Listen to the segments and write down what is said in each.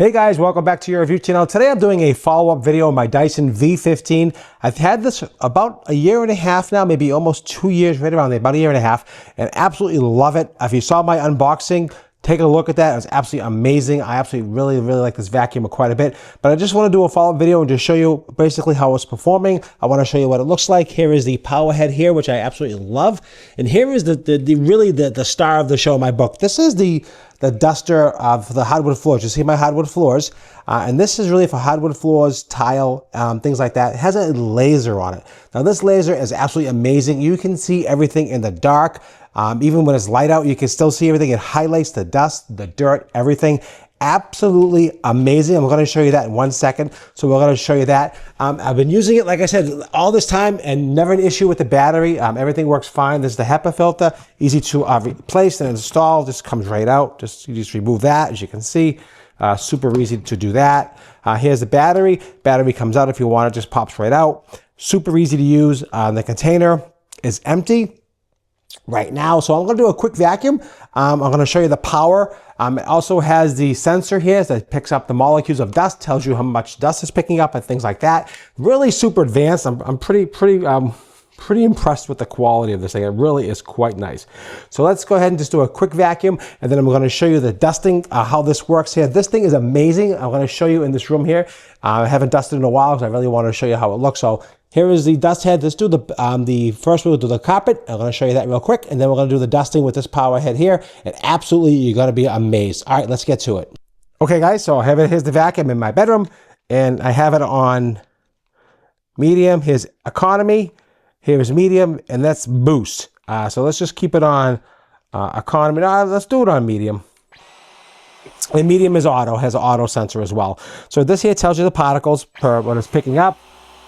Hey guys, welcome back to your review channel. Today I'm doing a follow-up video on my Dyson V15. I've had this about a year and a half now, maybe almost 2 years, right around there, about a year and a half, and absolutely love it. If you saw my unboxing, take a look at that. It was absolutely amazing. I absolutely really like this vacuum quite a bit, but I just want to do a follow-up video and just show you basically how it's performing. I want to show you what it looks like. Here is the power head here, which I absolutely love. And here is the star of the show in my book. This is the duster of the hardwood floors. You see my hardwood floors, and this is really for hardwood floors, tile, things like that. It has a laser on it. Now this laser is absolutely amazing. You can see everything in the dark. Even when it's light out, you can still see everything. It highlights the dust, the dirt, everything. Absolutely amazing. I'm going to show you that in 1 second. So we're going to show you that. I've been using it, like I said, all this time and never an issue with the battery. Everything works fine. This is the HEPA filter, easy to replace and install. Just comes right out. You just remove that, as you can see. Super easy to do that. Here's the battery. Battery comes out if you want. It just pops right out. Super easy to use. The container is empty right now. So I'm going to do a quick vacuum. I'm going to show you the power. It also has the sensor here that picks up the molecules of dust, tells you how much dust is picking up and things like that. Really super advanced. I'm pretty impressed with the quality of this thing. It really is quite nice. So let's go ahead and just do a quick vacuum, and then I'm going to show you the dusting, how this works here. This thing is amazing. I'm going to show you in this room here. I haven't dusted in a while because I really want to show you how it looks. So here is the dust head. Let's do the first we'll do the carpet. I'm going to show you that real quick, and then we're going to do the dusting with this power head here. And absolutely, you're going to be amazed. All right, let's get to it. Okay, guys. So here's the vacuum in my bedroom, and I have it on medium. Here's economy. Here's medium, and that's boost. So let's just keep it on economy. No, let's do it on medium. And medium is auto, has an auto sensor as well. So this here tells you the particles per what it's picking up.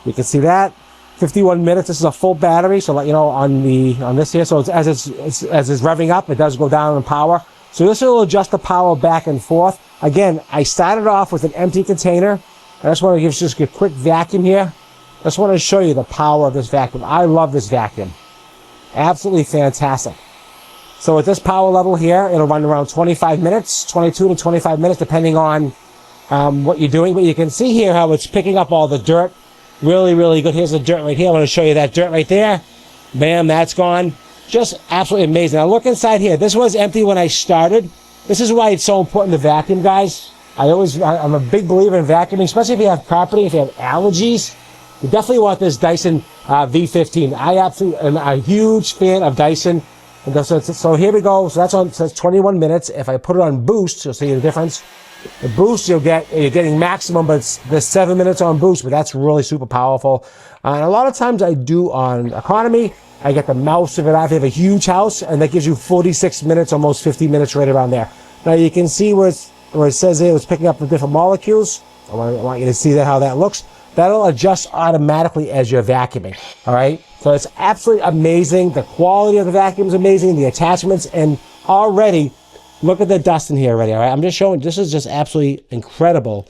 You can see that 51 minutes. This is a full battery, so let you know on this here. So as it's revving up, it does go down in power. So this will adjust the power back and forth. Again, I started off with an empty container. I just want to give just a quick vacuum here. I just want to show you the power of this vacuum. I love this vacuum. Absolutely fantastic. So at this power level here, it'll run around 25 minutes, 22 to 25 minutes, depending on what you're doing. But you can see here how it's picking up all the dirt. Really good. Here's the dirt right here. I want to show you that dirt right there. Bam, that's gone. Just absolutely amazing. Now look inside here. This was empty when I started. This is why it's so important to vacuum, guys. I'm a big believer in vacuuming, especially if you have property, if you have allergies. You definitely want this Dyson V15. I absolutely am a huge fan of Dyson. And so here we go. So that's 21 minutes. If I put it on boost, you'll see the difference. The boost you're getting maximum, but there's 7 minutes on boost, but that's really super powerful. And a lot of times I do on economy. I get the mouse of it out. If you have a huge house, and that gives you 46 minutes, almost 50 minutes right around there. Now you can see where it says here it's picking up the different molecules. I want you to see how that looks. That'll adjust automatically as you're vacuuming. All right. So it's absolutely amazing. The quality of the vacuum is amazing. The attachments, and already look at the dust in here already. All right. I'm just showing. This is just absolutely incredible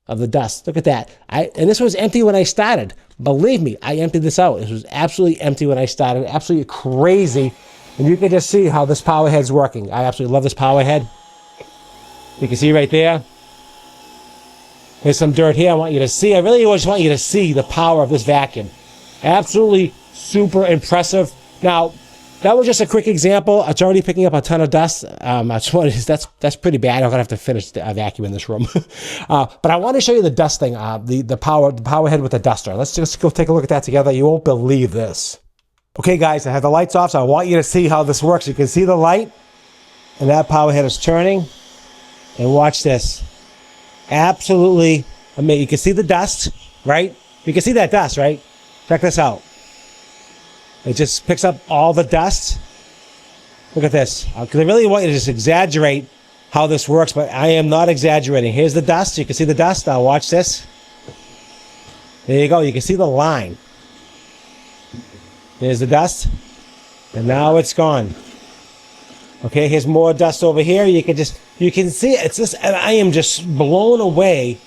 of the dust. Look at that. And this was empty when I started. Believe me, I emptied this out. This was absolutely empty when I started. Absolutely crazy. And you can just see how this power head's working. I absolutely love this power head. You can see right there. There's some dirt here I want you to see. I really just want you to see the power of this vacuum. Absolutely super impressive. Now, that was just a quick example. It's already picking up a ton of dust. That's pretty bad. I'm gonna have to finish the vacuum in this room. But I want to show you the dust thing, the power head with the duster. Let's just go take a look at that together. You won't believe this. Okay, guys, I have the lights off, so I want you to see how this works. You can see the light, and that power head is turning. And watch this. Absolutely amazing. You can see the dust, right? You can see that dust, right? Check this out. It just picks up all the dust. Look at this. Because I really want you to just exaggerate how this works, but I am not exaggerating. Here's the dust. You can see the dust. Now watch this. There you go. You can see the line. There's the dust. And now it's gone. Okay, here's more dust over here. You can see it. It's just, and I am just blown away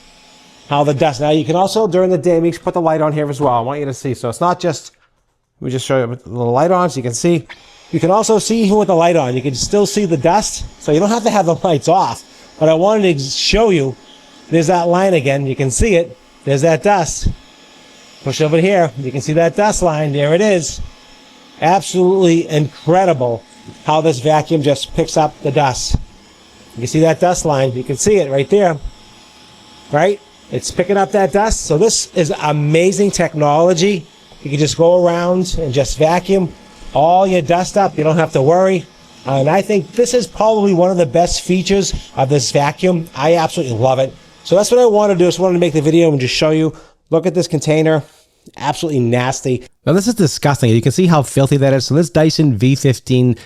how the dust. Now you can also, during the day, make sure put the light on here as well. I want you to see. So it's not just, let me just show you with the light on so you can see. You can also see even with the light on, you can still see the dust. So you don't have to have the lights off. But I wanted to show you there's that line again. You can see it. There's that dust. Push over here. You can see that dust line. There it is. Absolutely incredible how this vacuum just picks up the dust. You can see that dust line. You can see it right there. Right? It's picking up that dust. So this is amazing technology. You can just go around and just vacuum all your dust up. You don't have to worry. And I think this is probably one of the best features of this vacuum. I absolutely love it. So that's what I want to do. I just wanted to make the video and just show you. Look at this container. Absolutely nasty. Now this is disgusting. You can see how filthy that is. So this Dyson V15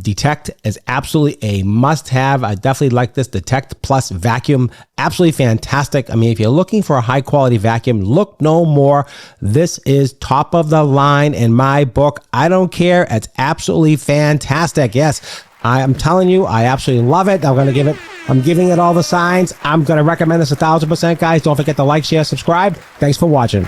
Detect is absolutely a must-have. I definitely like this Detect Plus vacuum. Absolutely fantastic. I mean, if you're looking for a high-quality vacuum, look no more. This is top of the line in my book. I don't care. It's absolutely fantastic. Yes, I'm telling you, I absolutely love it. I'm giving it all the signs. I'm going to recommend this 1000%, guys. Don't forget to like, share, subscribe. Thanks for watching.